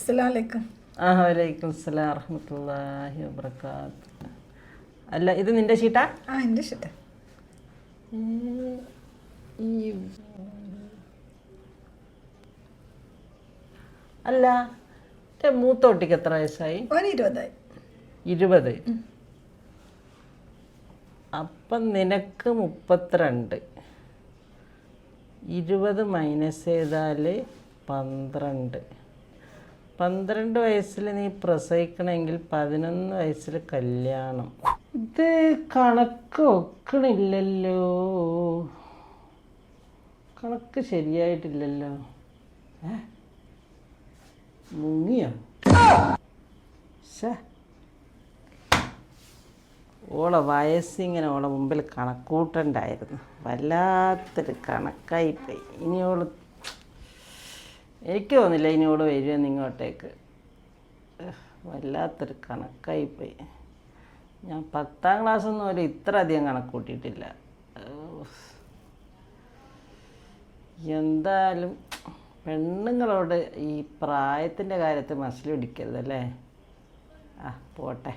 അസ്സലാമലൈക്കും. വലൈക്കും അസ്സലാം വറഹ്മത്തുള്ളാഹി വബറകാത്ത്. അല്ല, ഇത് നിന്റെ ഷീട്ടാ? എൻ്റെ ഷീട്ടാ. അല്ല, മൂത്ത കുട്ടിക്ക് എത്ര വയസ്സായി? 20 20. അപ്പം നിനക്ക് 32. 20 മൈനസ് ചെയ്താൽ 12. 12 വയസ്സിൽ നീ പ്രസവിക്കണമെങ്കിൽ 11 വയസ്സിൽ കല്യാണം. ഇത് കണക്ക് ഒക്കണില്ലല്ലോ, കണക്ക് ശരിയായിട്ടില്ലല്ലോ. മുങ്ങിയോ? ഓളെ വയസ്സിങ്ങനെ ഓളെ മുമ്പിൽ കണക്കൂട്ടണ്ടായിരുന്നു. വല്ലാത്തൊരു കണക്കായിപ്പോയി. ഇനി ഓള്, എനിക്ക് തോന്നില്ല ഇനി ഓള് വരുമെന്ന് ഇങ്ങോട്ടേക്ക്. വല്ലാത്തൊരു കണക്കായിപ്പോയി. ഞാൻ 10ാം ക്ലാസ്സൊന്നും ഒരു ഇത്ര അധികം കണക്ക് കൂട്ടിയിട്ടില്ല. എന്തായാലും പെണ്ണുങ്ങളോട് ഈ പ്രായത്തിൻ്റെ കാര്യത്തിൽ മസിൽ പിടിക്കരുതല്ലേ. പോട്ടെ.